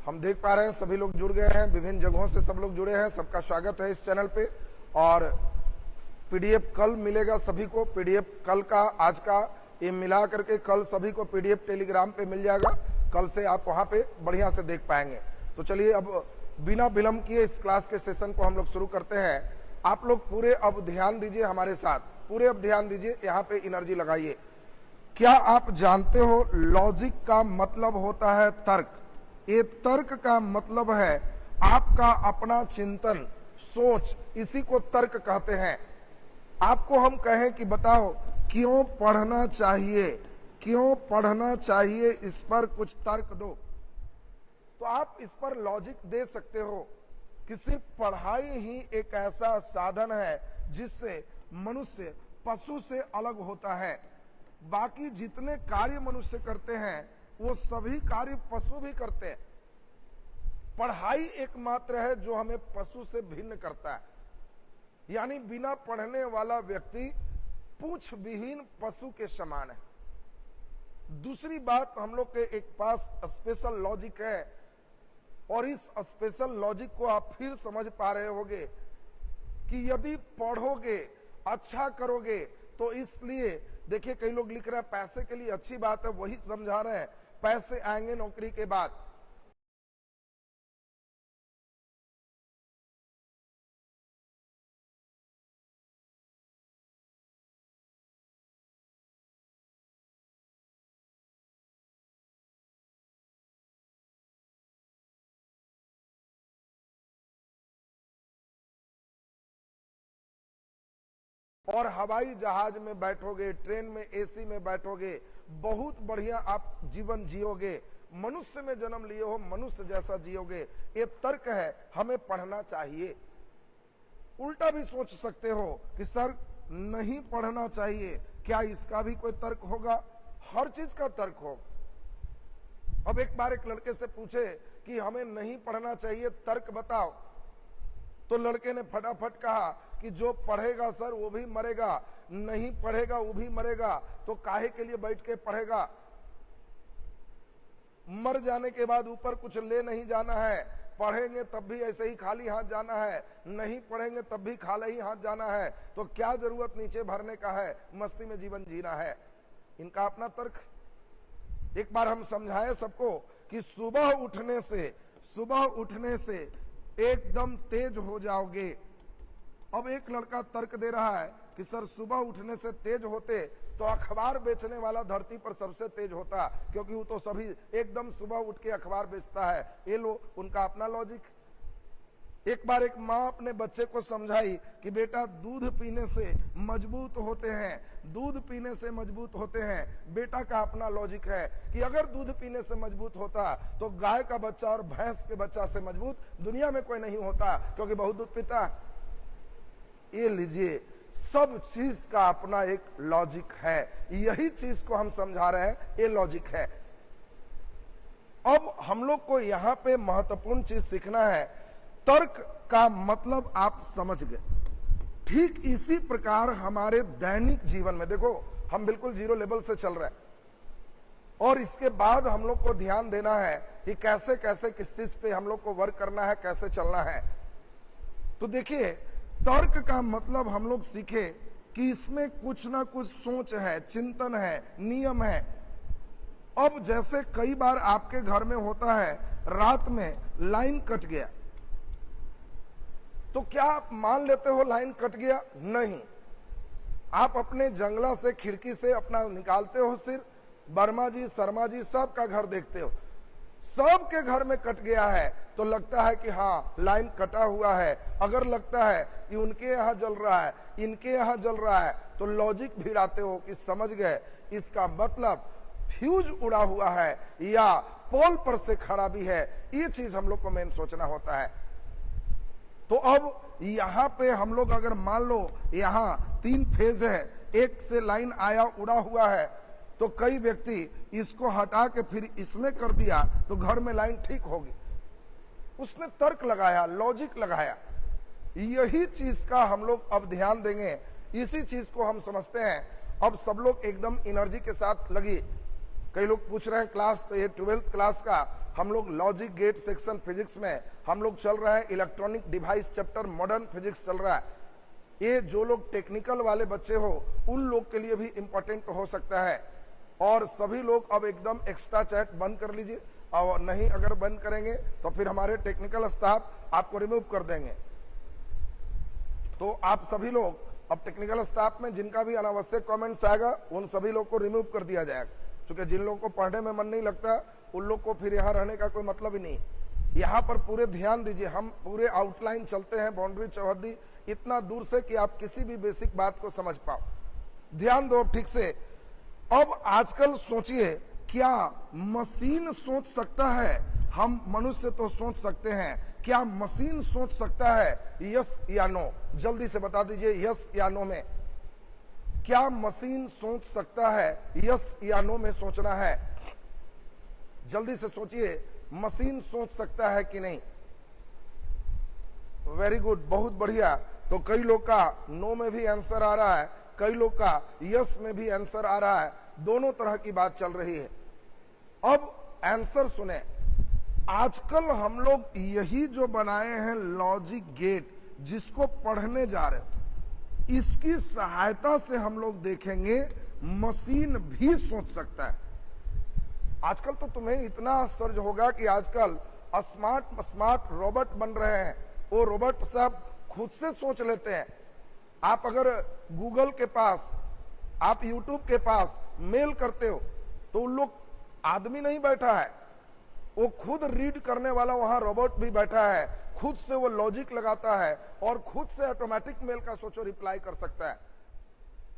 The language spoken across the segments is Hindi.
हम देख पा रहे हैं सभी लोग जुड़ गए हैं, विभिन्न जगहों से सब लोग जुड़े हैं। सबका स्वागत है इस चैनल पे। और पीडीएफ कल मिलेगा सभी को। पीडीएफ कल का, आज का ये मिला करके कल सभी को पीडीएफ टेलीग्राम पे मिल जाएगा। कल से आप वहां पे बढ़िया से देख पाएंगे। तो चलिए अब बिना विलंब किए इस क्लास के सेशन को हम लोग शुरू करते हैं। आप लोग पूरे अब ध्यान दीजिए हमारे साथ, पूरे अब ध्यान दीजिए, यहाँ पे एनर्जी लगाइए। क्या आप जानते हो लॉजिक का मतलब होता है तर्क। ये तर्क का मतलब है आपका अपना चिंतन, सोच, इसी को तर्क कहते हैं। आपको हम कहें कि बताओ क्यों पढ़ना चाहिए, क्यों पढ़ना चाहिए, इस पर कुछ तर्क दो, तो आप इस पर लॉजिक दे सकते हो कि सिर्फ पढ़ाई ही एक ऐसा साधन है जिससे मनुष्य पशु से अलग होता है। बाकी जितने कार्य मनुष्य करते हैं वो सभी कार्य पशु भी करते हैं। पढ़ाई एकमात्र है जो हमें पशु से भिन्न करता है। यानी बिना पढ़ने वाला व्यक्ति पूंछ विहीन पशु के समान है। दूसरी बात, हम लोग के एक पास स्पेशल लॉजिक है, और इस स्पेशल लॉजिक को आप फिर समझ पा रहे होंगे कि यदि पढ़ोगे, अच्छा करोगे, तो इसलिए देखिए कई लोग लिख रहे हैं पैसे के लिए अच्छी बात है, वही समझा रहे हैं पैसे आएंगे नौकरी के बाद। और हवाई जहाज में बैठोगे, ट्रेन में एसी में बैठोगे, बहुत बढ़िया आप जीवन जियोगे। मनुष्य में जन्म लिए हो, मनुष्य जैसा जियोगे। ये तर्क है, हमें पढ़ना चाहिए। उल्टा भी सोच सकते हो कि सर नहीं पढ़ना चाहिए, क्या इसका भी कोई तर्क होगा? हर चीज का तर्क होगा। अब एक बार एक लड़के से पूछे कि हमें नहीं पढ़ना चाहिए, तर्क बताओ। तो लड़के ने फटाफट कहा कि जो पढ़ेगा सर वो भी मरेगा, नहीं पढ़ेगा वो भी मरेगा, तो काहे के लिए बैठ के पढ़ेगा? मर जाने के बाद ऊपर कुछ ले नहीं जाना है, पढ़ेंगे तब भी ऐसे ही खाली हाथ जाना है, नहीं पढ़ेंगे तब भी खाली ही हाथ जाना है, तो क्या जरूरत नीचे भरने का है, मस्ती में जीवन जीना है। इनका अपना तर्क। एक बार हम समझाए सबको कि सुबह उठने से एकदम तेज हो जाओगे। अब एक लड़का तर्क दे रहा है कि सर सुबह उठने से तेज होते तो अखबार बेचने वाला धरती पर सबसे तेज होता, क्योंकि वो तो सभी एकदम सुबह उठ के अखबार बेचता है। ये लो उनका अपना लॉजिक। एक बार एक माँ अपने बच्चे को समझाई कि बेटा दूध पीने से मजबूत होते हैं, दूध पीने से मजबूत होते हैं। बेटा का अपना लॉजिक है कि अगर दूध पीने से मजबूत होता तो गाय का बच्चा और भैंस के बच्चा से मजबूत दुनिया में कोई नहीं होता, क्योंकि बहुत दूध पीता। ये लीजिए, सब चीज का अपना एक लॉजिक है। यही चीज को हम समझा रहे हैं, ये लॉजिक है। अब हम लोग को यहाँ पे महत्वपूर्ण चीज सीखना है। तर्क का मतलब आप समझ गए। ठीक इसी प्रकार हमारे दैनिक जीवन में देखो, हम बिल्कुल जीरो लेवल से चल रहे हैं, और इसके बाद हम लोग को ध्यान देना है कि कैसे कैसे किस चीज पे हम लोग को वर्क करना है, कैसे चलना है। तो देखिए, तर्क का मतलब हम लोग सीखे कि इसमें कुछ ना कुछ सोच है, चिंतन है, नियम है। अब जैसे कई बार आपके घर में होता है, रात में लाइन कट गया, तो क्या आप मान लेते हो लाइन कट गया? नहीं। आप अपने जंगला से, खिड़की से अपना निकालते हो सिर, वर्मा जी, शर्मा जी सबका घर देखते हो, सबके घर में कट गया है, तो लगता है कि हाँ लाइन कटा हुआ है। अगर लगता है कि उनके यहाँ जल रहा है, इनके यहाँ जल रहा है, तो लॉजिक भिड़ाते हो कि समझ गए इसका मतलब फ्यूज उड़ा हुआ है या पोल पर से खराबी है। ये चीज हम लोग को मेन सोचना होता है। तो अब यहाँ पे हम लोग अगर मान लो यहाँ 3 फेज है, एक से लाइन आया उड़ा हुआ है, तो कई व्यक्ति इसको हटा के फिर इसमें कर दिया तो घर में लाइन ठीक होगी। उसने तर्क लगाया, लॉजिक लगाया। यही चीज का हम लोग अब ध्यान देंगे, इसी चीज को हम समझते हैं। अब सब लोग एकदम एनर्जी के साथ लगी। कई लोग पूछ रहे हैं क्लास, तो ये 12th क्लास का हम लोग लॉजिक गेट सेक्शन फिजिक्स में हम लोग चल रहा है, electronic device chapter modern physics चल रहा है। ये जो लोग टेक्निकल वाले बच्चे हो उन लोग के लिए भी इंपॉर्टेंट हो सकता है। और सभी लोग अब एकदम एक्स्ट्रा चैट बंद कर लीजिए, और नहीं अगर बंद करेंगे तो फिर हमारे टेक्निकल स्टाफ आपको रिमूव कर देंगे। तो आप सभी लोग अब टेक्निकल स्टाफ में जिनका भी अनावश्यक कमेंट्स आएगा उन सभी लोग को रिमूव कर दिया जाएगा, क्योंकि जिन लोगों को पढ़ने में मन नहीं लगता उन लोग को फिर यहाँ रहने का कोई मतलब ही नहीं। यहाँ पर पूरे ध्यान दीजिए, हम पूरे आउटलाइन चलते हैं, बाउंड्री चौहद्दी इतना दूर से कि आप किसी भी बेसिक बात को समझ पाओ। ध्यान दो ठीक से। अब आजकल सोचिए, क्या मशीन सोच सकता है? हम मनुष्य तो सोच सकते हैं, क्या मशीन सोच सकता है? यस या नो? जल्दी से बता दीजिए यस या नो में। क्या मशीन सोच सकता है? यस या नो में सोचना है। जल्दी से सोचिए, मशीन सोच सकता है कि नहीं? वेरी गुड, बहुत बढ़िया। तो कई लोग का नो में भी आंसर आ रहा है, कई लोग का यस में भी आंसर आ रहा है, दोनों तरह की बात चल रही है। अब आंसर सुने। आजकल हम लोग यही जो बनाए हैं लॉजिक गेट, जिसको पढ़ने जा रहे हैं, इसकी सहायता से हम लोग देखेंगे मशीन भी सोच सकता है। आजकल तो तुम्हें इतना आश्चर्य होगा कि आजकल स्मार्ट रोबोट बन रहे हैं। वो रोबोट सब खुद से सोच लेते हैं। आप अगर गूगल के पास, आप यूट्यूब के पास मेल करते हो तो उन लोग आदमी नहीं बैठा है, वो खुद रीड करने वाला वहां रोबोट भी बैठा है, खुद से वो लॉजिक लगाता है और खुद से ऑटोमेटिक मेल का सोचो रिप्लाई कर सकता है।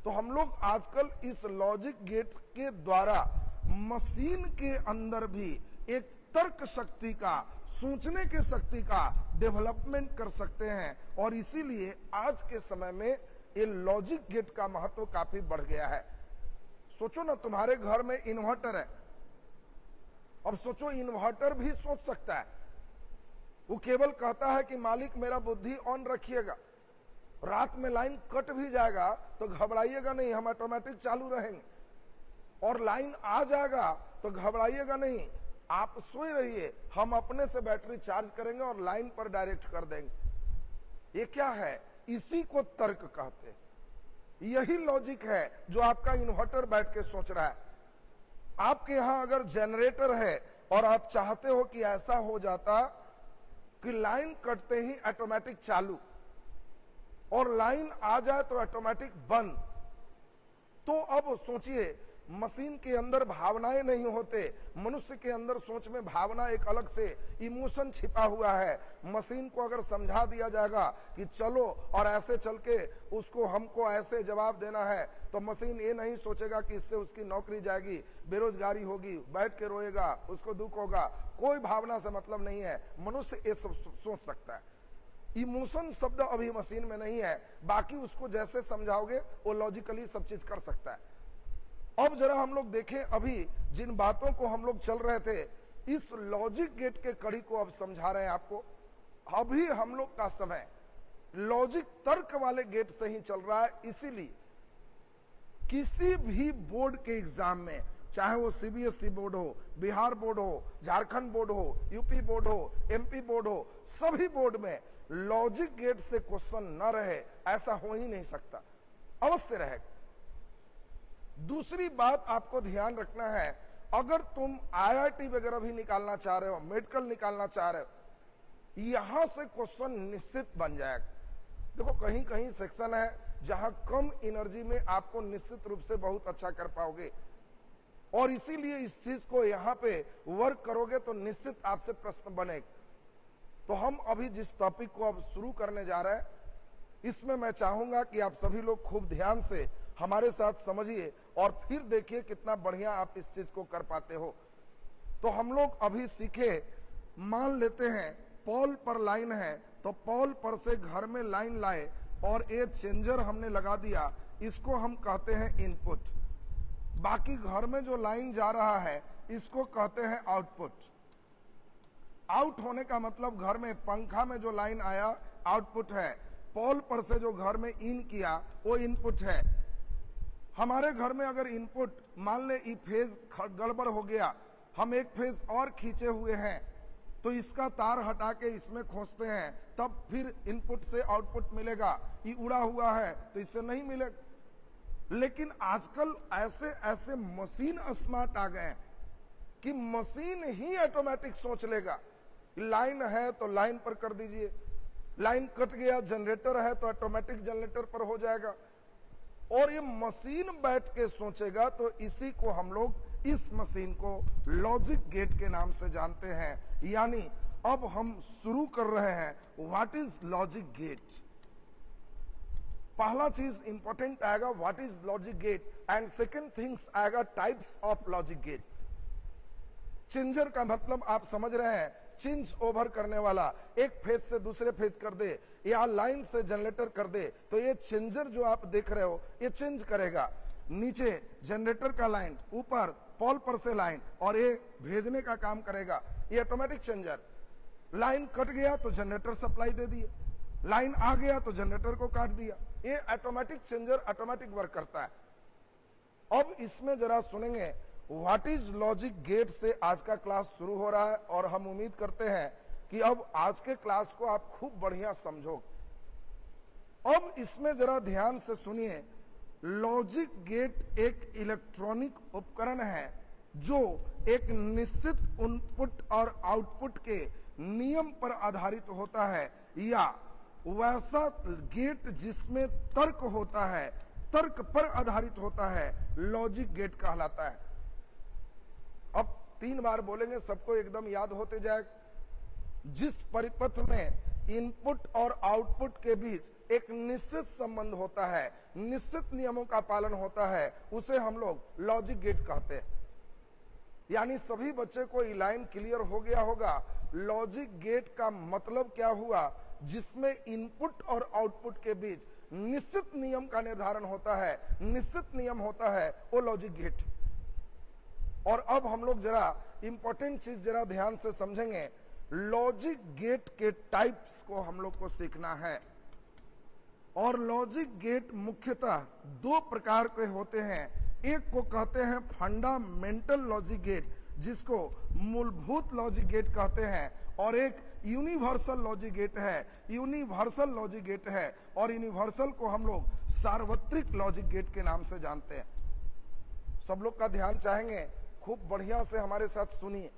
तो हम लोग आजकल इस लॉजिक गेट के द्वारा मशीन के अंदर भी एक तर्क शक्ति का, सोचने के शक्ति का डेवलपमेंट कर सकते हैं। और इसीलिए आज के समय में ये लॉजिक गेट का महत्व काफी बढ़ गया है। सोचो ना, तुम्हारे घर में इन्वर्टर है, अब सोचो इन्वर्टर भी सोच सकता है। वो केवल कहता है कि मालिक मेरा बुद्धि ऑन रखिएगा, रात में लाइन कट भी जाएगा तो घबराइएगा नहीं, हम ऑटोमेटिक चालू रहेंगे। और लाइन आ जाएगा तो घबराइएगा नहीं, आप सोए रहिए, हम अपने से बैटरी चार्ज करेंगे और लाइन पर डायरेक्ट कर देंगे। ये क्या है? इसी को तर्क कहते हैं। यही लॉजिक है जो आपका इन्वर्टर बैठ के सोच रहा है। आपके यहां अगर जनरेटर है और आप चाहते हो कि ऐसा हो जाता कि लाइन कटते ही ऑटोमेटिक चालू और लाइन आ जाए तो ऑटोमेटिक बंद, तो अब सोचिए, मशीन के अंदर भावनाएं नहीं होते, मनुष्य के अंदर सोच में भावना एक अलग से इमोशन छिपा हुआ है। मशीन को अगर समझा दिया जाएगा कि चलो और ऐसे चल के उसको हमको ऐसे जवाब देना है, तो मशीन ये नहीं सोचेगा कि इससे उसकी नौकरी जाएगी, बेरोजगारी होगी, बैठ के रोएगा, उसको दुख होगा। कोई भावना से मतलब नहीं है। मनुष्य ये सब सोच सकता है। इमोशन शब्द अभी मशीन में नहीं है, बाकी उसको जैसे समझाओगे वो लॉजिकली सब चीज कर सकता है। अब जरा हम लोग देखें, अभी जिन बातों को हम लोग चल रहे थे, इस लॉजिक गेट के कड़ी को अब समझा रहे हैं आपको। अभी हम लोग का समय लॉजिक तर्क वाले गेट से ही चल रहा है। इसीलिए किसी भी बोर्ड के एग्जाम में, चाहे वो सीबीएसई बोर्ड हो, बिहार बोर्ड हो, झारखंड बोर्ड हो, यूपी बोर्ड हो, एमपी बोर्ड हो, सभी बोर्ड में लॉजिक गेट से क्वेश्चन न रहे ऐसा हो ही नहीं सकता, अवश्य रहेगा। दूसरी बात आपको ध्यान रखना है, अगर तुम आईआईटी वगैरह भी निकालना चाह रहे हो, मेडिकल निकालना चाह रहे हो, यहां से क्वेश्चन निश्चित बन जाएगा। देखो कहीं कहीं सेक्शन है जहां कम एनर्जी में आपको निश्चित रूप से बहुत अच्छा कर पाओगे, और इसीलिए इस चीज को यहां पे वर्क करोगे तो निश्चित आपसे प्रश्न बनेगा। तो हम अभी जिस टॉपिक को अब शुरू करने जा रहे हैं, इसमें मैं चाहूंगा कि आप सभी लोग खूब ध्यान से हमारे साथ समझिए और फिर देखिए कितना बढ़िया आप इस चीज को कर पाते हो। तो हम लोग अभी सीखे, मान लेते हैं पोल पर लाइन है, तो पोल पर से घर में लाइन लाए और एक चेंजर हमने लगा दिया, इसको हम कहते हैं इनपुट। बाकी घर में जो लाइन जा रहा है इसको कहते हैं आउटपुट। आउट होने का मतलब घर में पंखा में जो लाइन आया आउटपुट है, पोल पर से जो घर में इन किया वो इनपुट है। हमारे घर में अगर इनपुट मान ले ई फेज गड़बड़ हो गया, हम एक फेज और खींचे हुए हैं तो इसका तार हटा के इसमें खोसते हैं, तब फिर इनपुट से आउटपुट मिलेगा। ये उड़ा हुआ है तो इससे नहीं मिलेगा। लेकिन आजकल ऐसे ऐसे मशीन स्मार्ट आ गए हैं कि मशीन ही ऑटोमेटिक सोच लेगा। लाइन है तो लाइन पर कर दीजिए, लाइन कट गया, जनरेटर है तो ऑटोमेटिक जनरेटर पर हो जाएगा, और ये मशीन बैठ के सोचेगा। तो इसी को हम लोग, इस मशीन को लॉजिक गेट के नाम से जानते हैं। यानी अब हम शुरू कर रहे हैं व्हाट इज लॉजिक गेट। पहला चीज इंपॉर्टेंट आएगा what is logic gate, and second things आएगा types of logic gate. Changer का मतलब आप समझ रहे हैं, चेंज ओवर करने वाला, एक फेज से दूसरे फेज कर दे या लाइन से जनरेटर कर दे, तो ये चेंजर जो आप देख रहे हो ये चेंज करेगा। नीचे जनरेटर का लाइन, ऊपर पोल पर से लाइन, और ये भेजने का काम करेगा, ये ऑटोमेटिक चेंजर। लाइन कट गया तो जनरेटर सप्लाई दे दिए, लाइन आ गया तो जनरेटर को काट दिया। ये ऑटोमेटिक चेंजर ऑटोमेटिक वर्क करता है। अब इसमें जरा सुनेंगे व्हाट इज लॉजिक गेट से आज का क्लास शुरू हो रहा है, और हम उम्मीद करते हैं कि अब आज के क्लास को आप खूब बढ़िया समझोगे। अब इसमें जरा ध्यान से सुनिए, लॉजिक गेट एक इलेक्ट्रॉनिक उपकरण है जो एक निश्चित इनपुट और आउटपुट के नियम पर आधारित होता है, या वैसा गेट जिसमें तर्क होता है, तर्क पर आधारित होता है, लॉजिक गेट कहलाता है। अब 3 बार बोलेंगे, सबको एकदम याद होते जाए। जिस परिपथ में इनपुट और आउटपुट के बीच एक निश्चित संबंध होता है, निश्चित नियमों का पालन होता है, उसे हम लोग लॉजिक गेट कहते हैं। यानी सभी बच्चे को ये लाइन क्लियर हो गया होगा, लॉजिक गेट का मतलब क्या हुआ, जिसमें इनपुट और आउटपुट के बीच निश्चित नियम का निर्धारण होता है, निश्चित नियम होता है, वो लॉजिक गेट। और अब हम लोग जरा इंपॉर्टेंट चीज जरा ध्यान से समझेंगे, लॉजिक गेट के टाइप्स को हम लोग को सीखना है। और लॉजिक गेट मुख्यतः 2 प्रकार के होते हैं। एक को कहते हैं फंडामेंटल लॉजिक गेट, जिसको मूलभूत लॉजिक गेट कहते हैं, और एक यूनिवर्सल लॉजिक गेट है, यूनिवर्सल लॉजिक गेट है, और यूनिवर्सल को हम लोग सार्वत्रिक लॉजिक गेट के नाम से जानते हैं। सब लोग का ध्यान चाहेंगे, खूब बढ़िया से हमारे साथ सुनिए।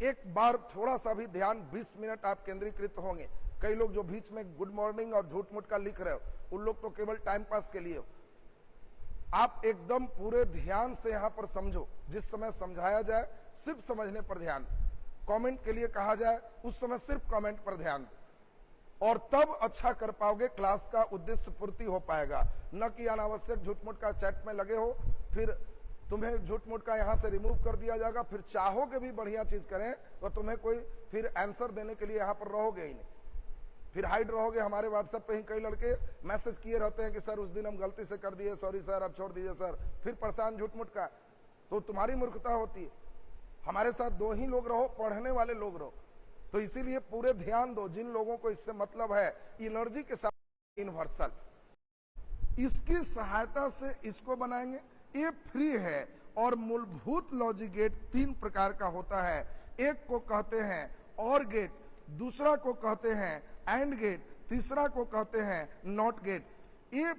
एक बार थोड़ा सा भी ध्यान, 20 मिनट आप केंद्रीकृत होंगे। कई लोग जो बीच में गुड मॉर्निंग और झूठ मूठ का लिख रहे हो, उन लोग तो केवल टाइम पास के लिए हो। आप एकदम पूरे ध्यान से यहां पर समझो। जिस समय समझाया जाए सिर्फ समझने पर ध्यान, कमेंट के लिए कहा जाए उस समय सिर्फ कमेंट पर ध्यान, और तब अच्छा कर पाओगे, क्लास का उद्देश्य पूर्ति हो पाएगा। न कि अनावश्यक झूठ मूठ का चैट में लगे हो, फिर तुम्हें झूठ मूठ का यहां से रिमूव कर दिया जाएगा, फिर चाहोगे भी बढ़िया चीज करें तो तुम्हें कोई फिर आंसर देने के लिए यहां पर रहोगे ही नहीं, फिर हाइड रहोगे। हमारे व्हाट्सएप पे ही कई लड़के मैसेज किए रहते हैं कि सर उस दिन हम गलती से कर दिए, सॉरी सर अब छोड़ दीजिए सर, फिर परेशान झूठ मूठ का। तो तुम्हारी मूर्खता होती है। हमारे साथ 2 ही लोग रहो, पढ़ने वाले लोग रहो। तो इसीलिए पूरे ध्यान दो, जिन लोगों को इससे मतलब है, एनर्जी के साथ यूनिवर्सल, इसकी सहायता से इसको बनाएंगे। ये फ्री है। और मूलभूत लॉजिक गेट 3 प्रकार का होता है। एक को कहते हैं और गेट, दूसरा को कहते हैं एंड गेट, तीसरा को कहते हैं नॉट गेट। ये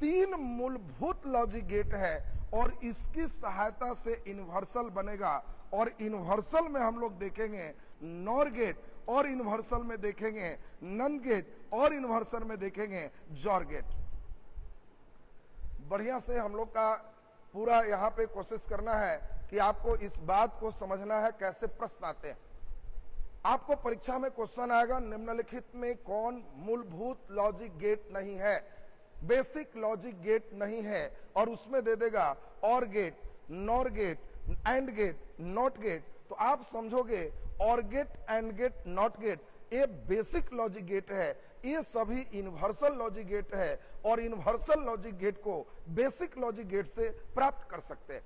3 मूलभूत लॉजिक गेट है, और इसकी सहायता से यूनिवर्सल बनेगा। और यूनिवर्सल में हम लोग देखेंगे नॉर गेट, और यूनिवर्सल में देखेंगे नन गेट, और यूनिवर्सल में देखेंगे जॉर गेट। बढ़िया से हम लोग का पूरा यहाँ पे कोशिश करना है कि आपको इस बात को समझना है कैसे प्रश्न आते हैं। आपको परीक्षा में क्वेश्चन आएगा, निम्नलिखित में कौन मूलभूत लॉजिक गेट नहीं है, बेसिक लॉजिक गेट नहीं है, और उसमें दे देगा or gate, nor gate, and gate, not gate. तो आप समझोगे or gate, and gate, not gate ये बेसिक लॉजिक गेट है, ये सभी यूनिवर्सल लॉजिक गेट है, और यूनिवर्सल लॉजिक गेट को बेसिक लॉजिक गेट से प्राप्त कर सकते हैं।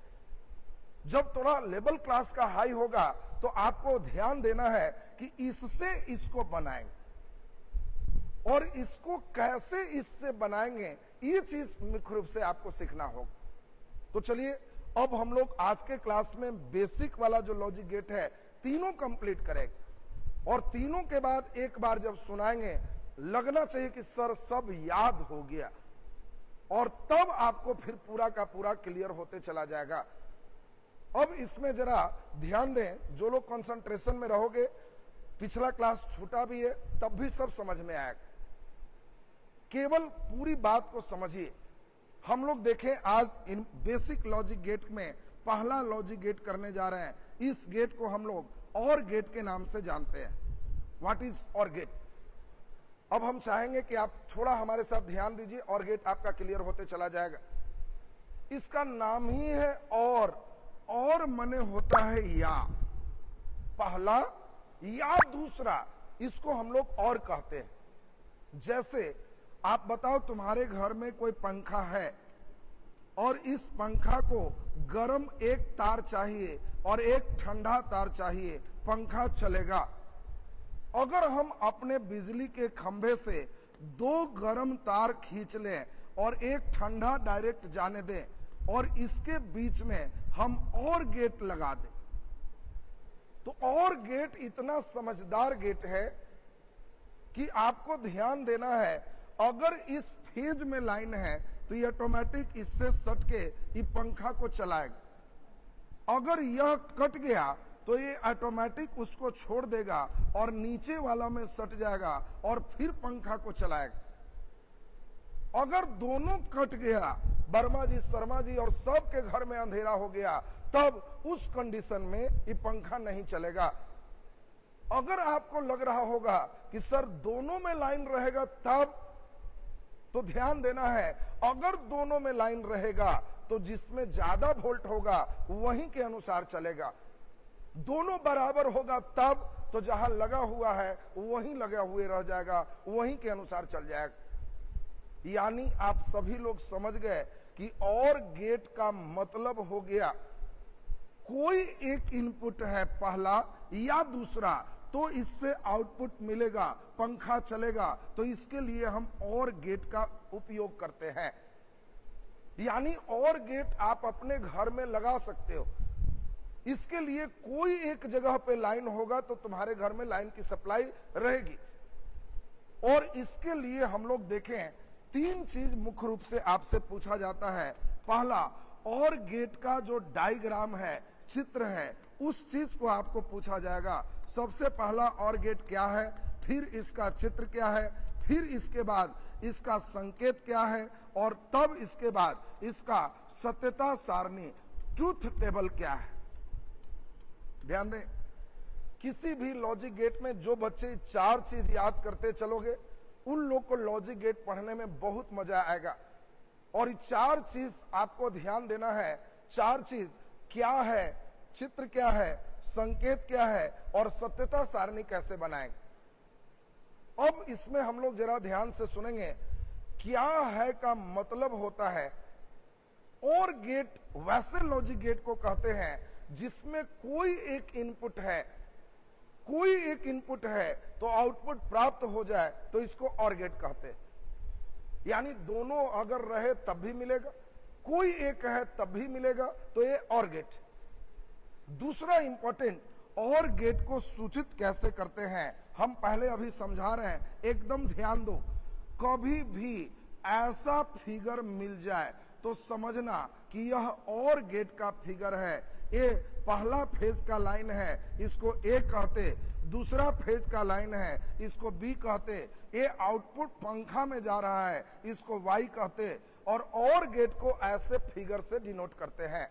जब थोड़ा लेवल क्लास का हाई होगा तो आपको ध्यान देना है कि इससे इसको बनाएंगे, और इसको कैसे इससे बनाएंगे, ये चीज मुख्य रूप से आपको सीखना होगा। तो चलिए अब हम लोग आज के क्लास में बेसिक वाला जो लॉजिक गेट है तीनों कंप्लीट करेंगे और तीनों के बाद एक बार जब सुनाएंगे लगना चाहिए कि सर सब याद हो गया और तब आपको फिर पूरा का पूरा क्लियर होते चला जाएगा। अब इसमें जरा ध्यान दें, जो लोग कंसंट्रेशन में रहोगे, पिछला क्लास छूटा भी है तब भी सब समझ में आएगा, केवल पूरी बात को समझिए। हम लोग देखें आज इन बेसिक लॉजिक गेट में पहला लॉजिक गेट करने जा रहे हैं। इस गेट को हम लोग और गेट के नाम से जानते हैं। व्हाट इज और गेट? अब हम चाहेंगे कि आप थोड़ा हमारे साथ ध्यान दीजिए, और गेट आपका क्लियर होते चला जाएगा। इसका नाम ही है और मने होता है या, पहला या दूसरा, इसको हम लोग और कहते हैं। जैसे आप बताओ तुम्हारे घर में कोई पंखा है और इस पंखा को गर्म एक तार चाहिए और एक ठंडा तार चाहिए, पंखा चलेगा। अगर हम अपने बिजली के खंभे से दो गर्म तार खींच लें और एक ठंडा डायरेक्ट जाने दें और इसके बीच में हम और गेट लगा दें, तो और गेट इतना समझदार गेट है कि आपको ध्यान देना है। अगर इस फेज में लाइन है तो ये ऑटोमेटिक इससे सट के ये पंखा को चलाएगा। अगर यह कट गया तो ये ऑटोमेटिक उसको छोड़ देगा और नीचे वाला में सट जाएगा और फिर पंखा को चलाएगा। अगर दोनों कट गया, वर्मा जी, शर्मा जी और सबके घर में अंधेरा हो गया, तब उस कंडीशन में ये पंखा नहीं चलेगा। अगर आपको लग रहा होगा कि सर दोनों में लाइन रहेगा तब, तो ध्यान देना है, अगर दोनों में लाइन रहेगा तो जिसमें ज्यादा वोल्ट होगा वहीं के अनुसार चलेगा। दोनों बराबर होगा तब तो जहां लगा हुआ है वहीं लगा हुए रह जाएगा, वहीं के अनुसार चल जाएगा। यानी आप सभी लोग समझ गए कि और गेट का मतलब हो गया कोई एक इनपुट है पहला या दूसरा, तो इससे आउटपुट मिलेगा, पंखा चलेगा, तो इसके लिए हम और गेट का उपयोग करते हैं। यानी और गेट आप अपने घर में लगा सकते हो। इसके लिए कोई एक जगह पे लाइन होगा तो तुम्हारे घर में लाइन की सप्लाई रहेगी। और इसके लिए हम लोग देखें, तीन चीज मुख्य रूप से आपसे पूछा जाता है। पहला, और गेट का जो डायग्राम है, चित्र है, उस चीज को आपको पूछा जाएगा। सबसे पहला और गेट क्या है, फिर इसका चित्र क्या है, फिर इसके बाद इसका संकेत क्या है, और तब इसके बाद इसका सत्यता सारणी, ट्रूथ टेबल क्या है। ध्यान दें, किसी भी लॉजिक गेट में जो बच्चे चार चीज याद करते चलोगे, उन लोग को लॉजिक गेट पढ़ने में बहुत मजा आएगा। और ये चार चीज आपको ध्यान देना है। चार चीज क्या है, चित्र क्या है, संकेत क्या है और सत्यता सारणी कैसे बनाएंगे। अब इसमें हम लोग जरा ध्यान से सुनेंगे। क्या है का मतलब होता है, और गेट वैसे लॉजिक गेट को कहते हैं जिसमें कोई एक इनपुट है, कोई एक इनपुट है तो आउटपुट प्राप्त हो जाए, तो इसको और गेट कहते हैं। यानी दोनों अगर रहे तब भी मिलेगा, कोई एक है तब भी मिलेगा, तो ये और गेट। दूसरा इंपॉर्टेंट, और गेट को सूचित कैसे करते हैं हम पहले अभी समझा रहे हैं, एकदम ध्यान दो। कभी भी ऐसा फिगर मिल जाए तो समझना कि यह और गेट का फिगर है। ये पहला फेज का लाइन है, इसको ए कहते। दूसरा फेज का लाइन है, इसको बी कहते। ये आउटपुट पंखा में जा रहा है, इसको वाई कहते। और गेट को ऐसे फिगर से डिनोट करते हैं।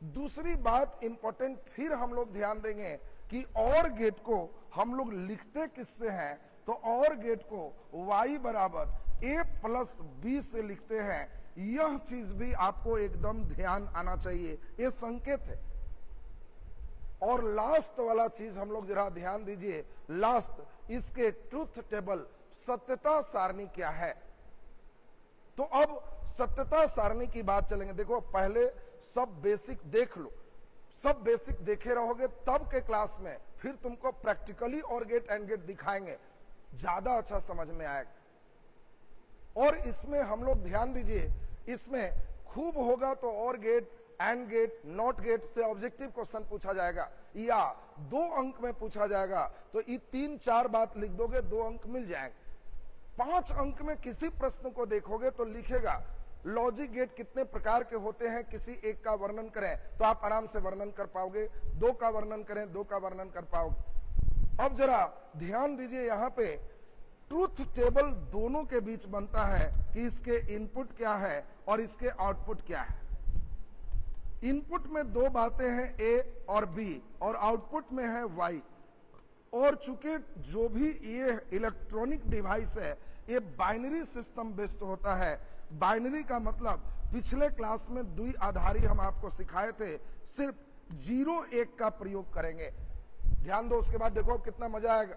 दूसरी बात इंपॉर्टेंट, फिर हम लोग ध्यान देंगे कि और गेट को हम लोग लिखते किससे हैं, तो और गेट को y बराबर a प्लस बी से लिखते हैं। यह चीज भी आपको एकदम ध्यान आना चाहिए, ये संकेत है। और लास्ट वाला चीज हम लोग जरा ध्यान दीजिए, लास्ट, इसके ट्रूथ टेबल, सत्यता सारणी क्या है। तो अब सत्यता सारणी की बात चलेंगे। देखो, पहले सब बेसिक देख लो, सब बेसिक देखे रहोगे तब के क्लास में फिर तुमको प्रैक्टिकली और गेट एंड गेट दिखाएंगे, ज्यादा अच्छा समझ में आएगा। और इसमें हम लोग ध्यान दीजिए, इसमें खूब होगा तो or gate, and gate, not gate से ऑब्जेक्टिव क्वेश्चन पूछा जाएगा या 2 अंक में पूछा जाएगा। तो ये 3-4 बात लिख दोगे, 2 अंक मिल जाएंगे। 5 अंक में किसी प्रश्न को देखोगे तो लिखेगा लॉजिक गेट कितने प्रकार के होते हैं, किसी एक का वर्णन करें, तो आप आराम से वर्णन कर पाओगे। 2 का वर्णन करें, 2 का वर्णन कर पाओगे। अब जरा ध्यान दीजिए, यहां पे ट्रूथ टेबल दोनों के बीच बनता है कि इसके इनपुट क्या है और इसके आउटपुट क्या है। इनपुट में 2 बातें हैं, ए और बी, और आउटपुट में है वाई। और चूंकि जो भी ये इलेक्ट्रॉनिक डिवाइस है ये बाइनरी सिस्टम बेस्ड होता है। बाइनरी का मतलब पिछले क्लास में द्विआधारी हम आपको सिखाए थे, सिर्फ 0-1 का प्रयोग करेंगे। ध्यान दो, उसके बाद देखो कितना मजा आएगा।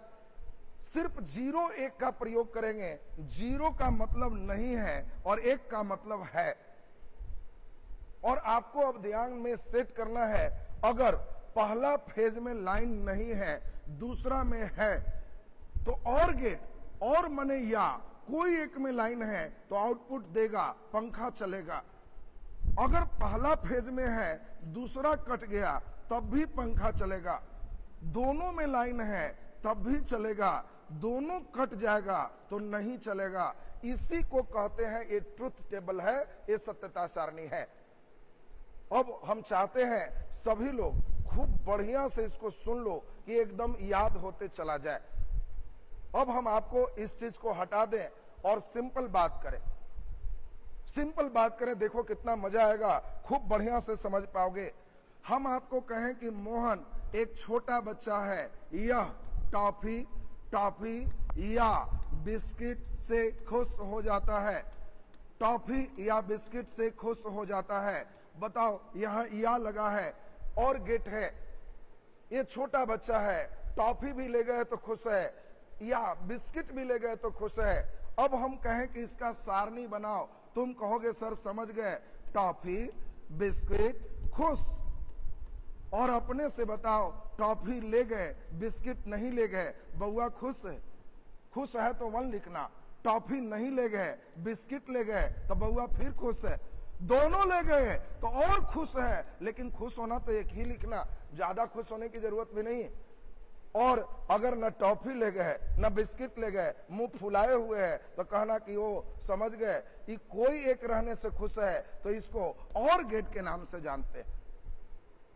सिर्फ 0-1 का प्रयोग करेंगे। 0 का मतलब नहीं है और 1 का मतलब है। और आपको अब ध्यान में सेट करना है, अगर पहला फेज में लाइन नहीं है, दूसरा में है, तो और गेट, और मने या कोई एक में लाइन है तो आउटपुट देगा, पंखा चलेगा। अगर पहला फेज में है, दूसरा कट गया, तब भी पंखा चलेगा। दोनों में लाइन है तब भी चलेगा, दोनों कट जाएगा तो नहीं चलेगा। इसी को कहते हैं, ये ट्रुथ टेबल है, ये सत्यता सारणी है। अब हम चाहते हैं सभी लोग खूब बढ़िया से इसको सुन लो कि एकदम याद होते चला जाए। अब हम आपको इस चीज को हटा दें और सिंपल बात करें। सिंपल बात करें, देखो कितना मजा आएगा, खूब बढ़िया से समझ पाओगे। हम आपको कहें कि मोहन एक छोटा बच्चा है, यह टॉफी या बिस्किट से खुश हो जाता है। टॉफी या बिस्किट से खुश हो जाता है। बताओ, यहां या लगा है और गेट है। ये छोटा बच्चा है, टॉफी भी ले गए तो खुश है, या बिस्किट भी ले गए तो खुश है। अब हम कहें कि इसका सारणी बनाओ, तुम कहोगे सर समझ गए, टॉफी, बिस्किट, खुश। और अपने से बताओ, टॉफी ले गए, बिस्किट नहीं ले गए, बउआ खुश है। खुश है तो 1 लिखना, टॉफी नहीं ले गए, बिस्किट ले गए तो बउआ फिर खुश है। दोनों ले गए तो और खुश है, लेकिन खुश होना तो एक ही लिखना, ज्यादा खुश होने की जरूरत भी नहीं है। और अगर न टॉफी ले गए न बिस्किट ले गए, मुंह फुलाए हुए है, तो कहना कि वो समझ गए कि कोई एक रहने से खुश है, तो इसको और गेट के नाम से जानते हैं।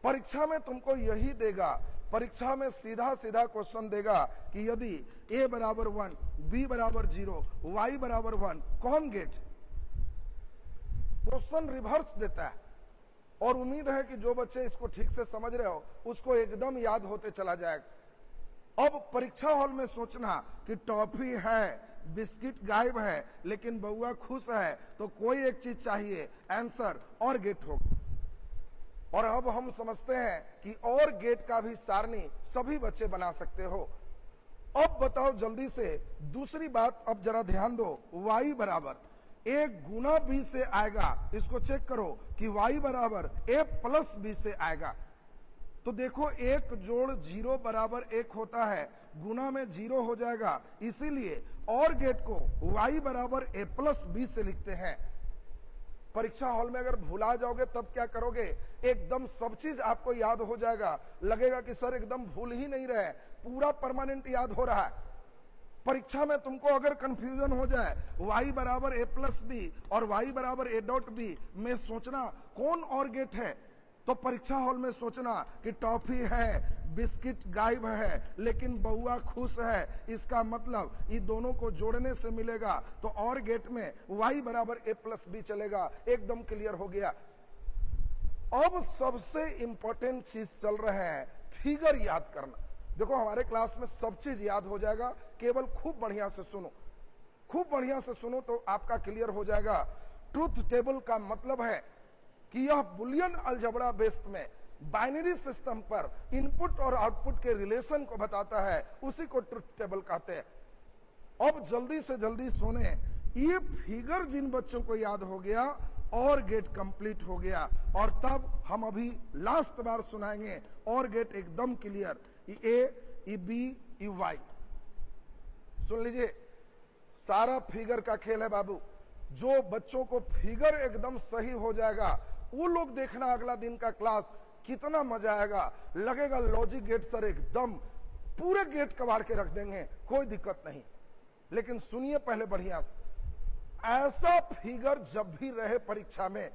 परीक्षा में तुमको यही देगा, परीक्षा में सीधा सीधा क्वेश्चन देगा कि यदि a बराबर 1, b बराबर 0, y बराबर 1, कौन गेट। क्वेश्चन रिवर्स देता है। और उम्मीद है कि जो बच्चे इसको ठीक से समझ रहे हो उसको एकदम याद होते चला जाएगा। अब परीक्षा हॉल में सोचना कि टॉफी है, बिस्किट गायब है, लेकिन बउआ खुश है, तो कोई एक चीज चाहिए, आंसर और गेट होगा। और अब हम समझते हैं कि और गेट का भी सारणी सभी बच्चे बना सकते हो। अब बताओ जल्दी से दूसरी बात, अब जरा ध्यान दो, y बराबर a गुना b से आएगा। इसको चेक करो कि y बराबर a प्लस b से आएगा। तो देखो 1 जोड़ 0 बराबर 1 होता है, गुना में 0 हो जाएगा, इसीलिए और गेट को y बराबर a प्लस b से लिखते हैं। परीक्षा हॉल में अगर भुला जाओगे तब क्या करोगे, एकदम सब चीज आपको याद हो जाएगा, लगेगा कि सर एकदम भूल ही नहीं रहे, पूरा परमानेंट याद हो रहा है। परीक्षा में तुमको अगर कंफ्यूजन हो जाए, y बराबर a प्लस बी और y बराबर a डॉट बी में सोचना कौन और गेट है, तो परीक्षा हॉल में सोचना कि टॉफी है, बिस्किट गायब है, लेकिन बउआ खुश है, इसका मतलब ये दोनों को जोड़ने से मिलेगा, तो और गेट में y बराबर a प्लस बी चलेगा। एकदम क्लियर हो गया। अब सबसे इंपॉर्टेंट चीज चल रहे हैं, फिगर याद करना। देखो हमारे क्लास में सब चीज याद हो जाएगा, केवल खूब बढ़िया से सुनो, खूब बढ़िया से सुनो तो आपका क्लियर हो जाएगा। ट्रूथ टेबल का मतलब है कि यह बुलियन अलजेब्रा बेस्ड में बाइनरी सिस्टम पर इनपुट और आउटपुट के रिलेशन को बताता है, उसी को ट्रूथ टेबल कहते हैं। अब जल्दी से जल्दी सुने, ये फिगर जिन बच्चों को याद हो गया और गेट कंप्लीट हो गया। और तब हम अभी लास्ट बार सुनाएंगे और गेट एकदम क्लियर, ए, बी, वाई। सुन लीजिए, सारा फिगर का खेल है बाबू। जो बच्चों को फिगर एकदम सही हो जाएगा, वो लोग देखना अगला दिन का क्लास कितना मजा आएगा। लगेगा लॉजिक गेट सर एकदम पूरे गेट कबाड़ के रख देंगे, कोई दिक्कत नहीं। लेकिन सुनिए पहले बढ़िया से, ऐसा फिगर जब भी रहे परीक्षा में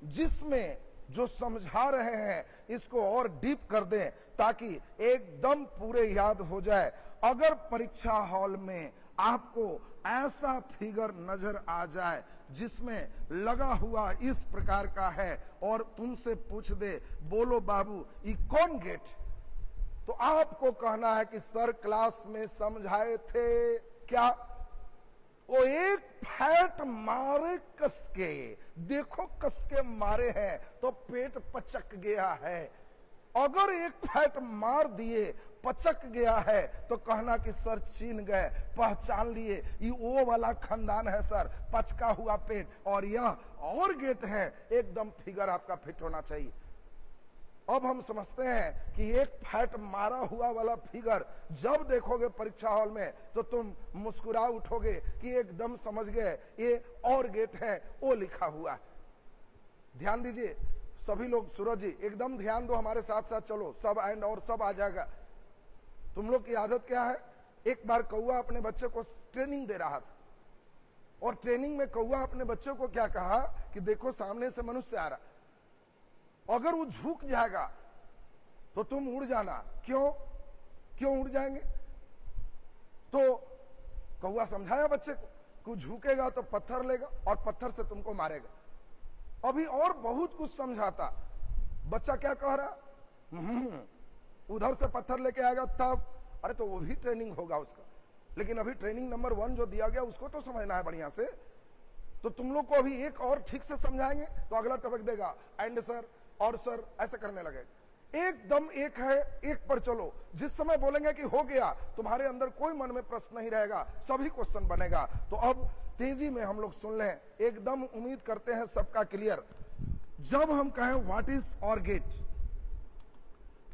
जिसमें जो समझा रहे हैं इसको और डीप कर दें ताकि एकदम पूरे याद हो जाए। अगर परीक्षा हॉल में आपको ऐसा फिगर नजर आ जाए जिसमें लगा हुआ इस प्रकार का है और तुमसे पूछ दे, बोलो बाबू ये कौन गेट, तो आपको कहना है कि सर क्लास में समझाए थे क्या। वो एक फैट मारे कसके, देखो कसके मारे हैं तो पेट पचक गया है। अगर एक फैट मार दिए पचक गया है तो कहना कि सर चीन गए, पहचान लिए, ये वो वाला खानदान है सर, पचका हुआ पेट, और यह और गेट है, एकदम फिगर आपका फिट होना चाहिए। अब हम समझते हैं कि एक फैट मारा हुआ वाला फिगर जब देखोगे परीक्षा हॉल में तो तुम मुस्कुरा उठोगे कि एकदम समझ गए ये और गेट है, वो लिखा हुआ है। ध्यान दीजिए सभी लोग, सूरज जी एकदम ध्यान दो, हमारे साथ साथ चलो, सब एंड और सब आ जाएगा। तुम लोग की आदत क्या है, एक बार कौआ अपने बच्चे को ट्रेनिंग दे रहा था और ट्रेनिंग में कौआ अपने बच्चे को क्या कहा कि देखो सामने से मनुष्य आ रहा, अगर वो झुक जाएगा तो तुम उड़ जाना। क्यों उड़ जाएंगे, तो कौआ समझाया बच्चे को कि झुकेगा तो पत्थर लेगा और पत्थर से तुमको मारेगा। अभी और बहुत कुछ समझाता, बच्चा क्या कह रहा, उधर से पत्थर लेके आएगा तब, अरे तो वो भी ट्रेनिंग होगा उसका, लेकिन अभी ट्रेनिंग नंबर 1 जो दिया गया उसको तो समझना है बढ़िया से। तो तुम लोग को अभी एक और ठीक से समझाएंगे तो अगला टपक देगा एंड सर और सर ऐसे करने लगेगा। एकदम एक है, एक पर चलो। जिस समय बोलेंगे कि हो गया, तुम्हारे अंदर कोई मन में प्रश्न नहीं रहेगा, सभी क्वेश्चन बनेगा। तो अब तेजी में हम लोग सुन लें, एकदम उम्मीद करते हैं सबका क्लियर। जब हम कहें व्हाट इज और गेट,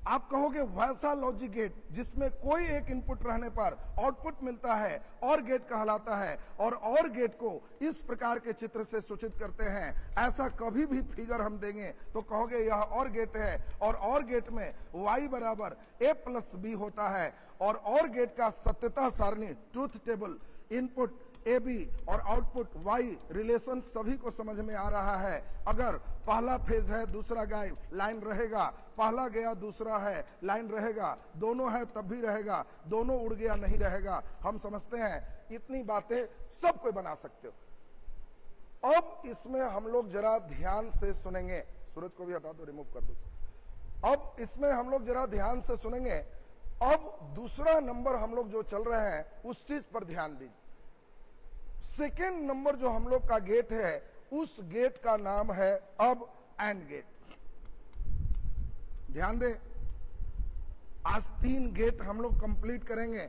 आप कहोगे वैसा लॉजिक गेट जिसमें कोई एक इनपुट रहने पर आउटपुट मिलता है, और गेट कहलाता है। और गेट को इस प्रकार के चित्र से सूचित करते हैं। ऐसा कभी भी फिगर हम देंगे तो कहोगे यह और गेट है, और गेट में y बराबर a+b होता है। और गेट का सत्यता सारणी, truth table, input A B और आउटपुट वाई रिलेशन सभी को समझ में आ रहा है। अगर पहला फेज है दूसरा गायब, लाइन रहेगा, पहला गया दूसरा है, लाइन रहेगा, दोनों है तब भी रहेगा, दोनों उड़ गया नहीं रहेगा। हम समझते हैं इतनी बातें सब कोई बना सकते हो। अब इसमें हम लोग जरा ध्यान से सुनेंगे, सूरज को भी हटा दो, रिमूव कर दो। अब इसमें हम लोग जरा ध्यान से सुनेंगे। अब दूसरा नंबर हम लोग जो चल रहे हैं उस चीज पर ध्यान दीजिए। सेकेंड नंबर जो हम लोग का गेट है उस गेट का नाम है अब एंड गेट। ध्यान दें, आज 3 गेट हम लोग कंप्लीट करेंगे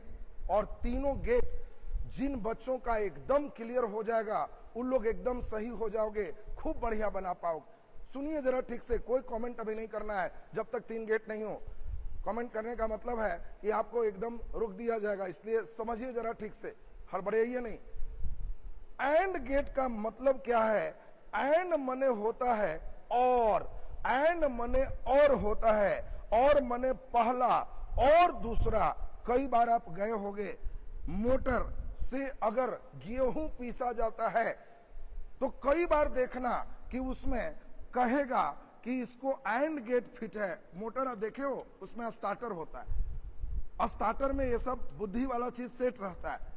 और तीनों गेट जिन बच्चों का एकदम क्लियर हो जाएगा उन लोग एकदम सही हो जाओगे, खूब बढ़िया बना पाओगे। सुनिए जरा ठीक से, कोई कमेंट अभी नहीं करना है जब तक 3 गेट नहीं हो। कमेंट करने का मतलब है कि आपको एकदम रोक दिया जाएगा, इसलिए समझिए जरा ठीक से, हड़बड़ाइए नहीं। एंड गेट का मतलब क्या है, एंड मने होता है और, एंड मने और होता है, और मने पहला और दूसरा। कई बार आप गए होंगे, मोटर से अगर गेहूं पीसा जाता है तो कई बार देखना कि उसमें कहेगा कि इसको एंड गेट फिट है। मोटर देखे हो, उसमें स्टार्टर होता है, स्टार्टर में ये सब बुद्धि वाला चीज सेट रहता है।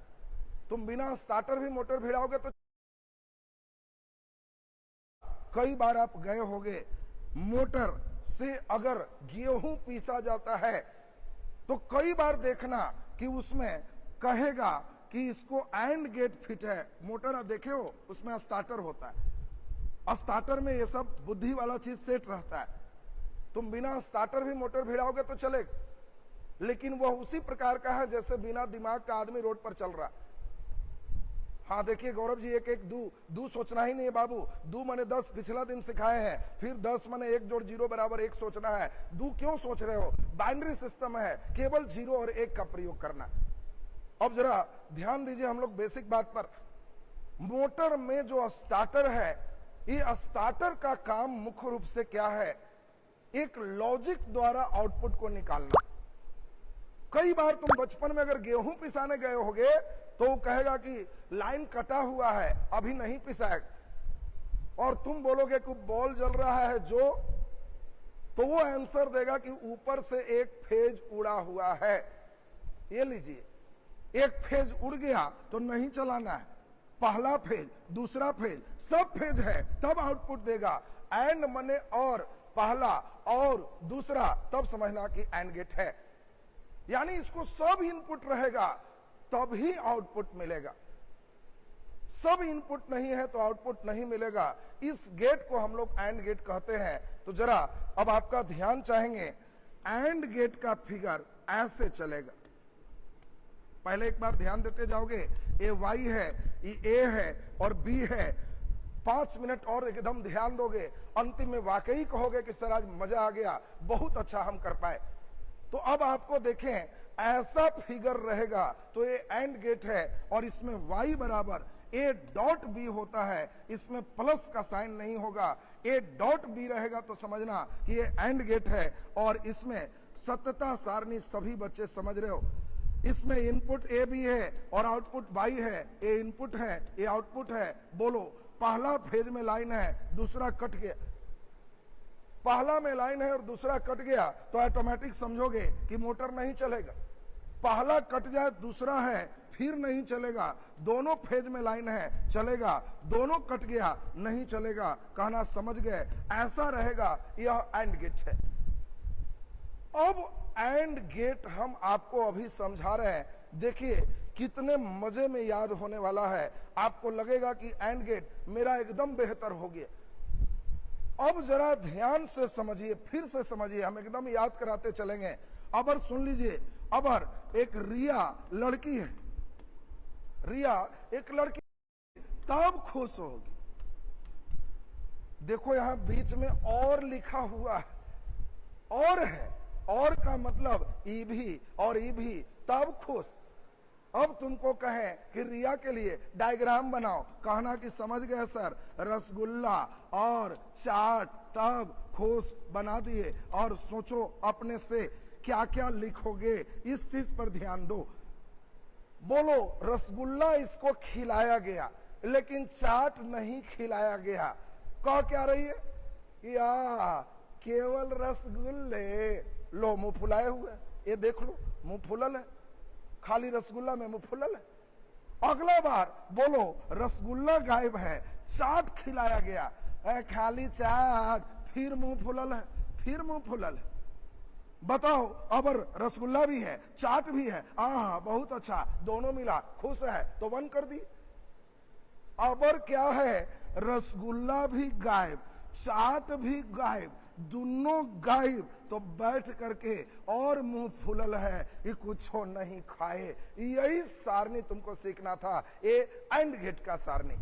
तुम बिना स्टार्टर भी मोटर भिड़ाओगे तो कई बार आप गए होंगे, मोटर से अगर गेहूं पीसा जाता है तो कई बार देखना कि उसमें कहेगा कि इसको एंड गेट फिट है। मोटर देखे हो, उसमें स्टार्टर होता है, स्टार्टर में ये सब बुद्धि वाला चीज सेट रहता है। तुम बिना स्टार्टर भी मोटर भिड़ाओगे तो चलेगा, लेकिन वह उसी प्रकार का है जैसे बिना दिमाग का आदमी रोड पर चल रहा है। हाँ देखिए गौरव जी, एक दू सोचना ही नहीं है बाबू। दू मने 10 पिछला दिन सिखाए हैं, फिर 10 मने 1 जोड़ 0 बराबर 1 सोचना है। दू क्यों सोच रहे हो, बाइनरी सिस्टम है, केवल 0 और 1 का प्रयोग करना। अब जरा ध्यान दीजिए हम लोग बेसिक बात पर। मोटर में जो स्टार्टर है, ये स्टार्टर का काम मुख्य रूप से क्या है? एक लॉजिक द्वारा आउटपुट को निकालना। कई बार तुम बचपन में अगर गेहूं पिसाने गए होगे तो वो कहेगा कि लाइन कटा हुआ है, अभी नहीं पिसाएगा, और तुम बोलोगे कि बॉल जल रहा है जो, तो वो आंसर देगा कि ऊपर से एक फेज उड़ा हुआ है। ये लीजिए, एक फेज उड़ गया तो नहीं चलाना है, पहला फेज, दूसरा फेज, सब फेज है तब आउटपुट देगा। एंड मने और पहला और दूसरा, तब समझना कि एंड गेट है। यानी इसको सब इनपुट रहेगा तभी आउटपुट मिलेगा। सब इनपुट नहीं है तो आउटपुट नहीं मिलेगा। इस गेट को हम लोग एंड गेट कहते हैं। तो जरा अब आपका ध्यान चाहेंगे, एंड गेट का फिगर ऐसे चलेगा। पहले एक बार ध्यान देते जाओगे, ये वाई है, ये ए है और बी है। 5 मिनट और एकदम ध्यान दोगे, अंतिम में वाकई कहोगे कि सर आज मजा आ गया, बहुत अच्छा हम कर पाए। तो अब आपको देखें, ऐसा फिगर रहेगा तो ये एंड गेट है, और इसमें y बराबर a डॉट बी होता है, इसमें प्लस का साइन नहीं होगा। a डॉट बी रहेगा तो समझना कि ये एंड गेट है। और इसमें सत्यता सारणी सभी बच्चे समझ रहे हो, इसमें इनपुट ए बी है और आउटपुट y है। ए इनपुट है, ए आउटपुट है। बोलो, पहला फेज में लाइन है, दूसरा कट गया। पहला में लाइन है और दूसरा कट गया तो ऑटोमेटिक समझोगे कि मोटर नहीं चलेगा। पहला कट जाए, दूसरा है, फिर नहीं चलेगा। दोनों फेज में लाइन है, चलेगा। दोनों कट गया, नहीं चलेगा। कहना समझ गए, ऐसा रहेगा। यह एंड गेट है। अब एंड गेट हम आपको अभी समझा रहे हैं। देखिए कितने मजे में याद होने वाला है। आपको लगेगा कि एंड गेट मेरा एकदम बेहतर हो गया। अब जरा ध्यान से समझिए, फिर से समझिए, हम एकदम याद कराते चलेंगे। अबर सुन लीजिए, अबर एक रिया लड़की है, रिया एक लड़की, तब खुश होगी। देखो यहां बीच में और लिखा हुआ है, और है, और का मतलब ई भी और ई भी, तब खुश। अब तुमको कहें कि रिया के लिए डायग्राम बनाओ, कहना कि समझ गए सर, रसगुल्ला और चाट, तब खुश बना दिए। और सोचो अपने से क्या क्या लिखोगे, इस चीज पर ध्यान दो। बोलो, रसगुल्ला इसको खिलाया गया लेकिन चाट नहीं खिलाया गया। कह क्या रही है? या केवल रसगुल्ले। लो मुंह फुलाए हुए, ये देख लो मुंह फुलल है, खाली रसगुल्ला में मुंह फुलल है। अगला बार बोलो, रसगुल्ला गायब है, चाट खिलाया गया, खाली चाट, फिर मुंह फुलल है, फिर मुंह फुलल है। बताओ, अब रसगुल्ला भी है, चाट भी है, बहुत अच्छा, दोनों मिला, खुश है, तो 1 कर दी। अबर क्या है? रसगुल्ला भी गायब, चाट भी गायब, दोनों गायब, तो बैठ करके और मुंह फुलल है, ये कुछ नहीं खाए। यही सारणी तुमको सीखना था, ये एंड गेट का सारणी।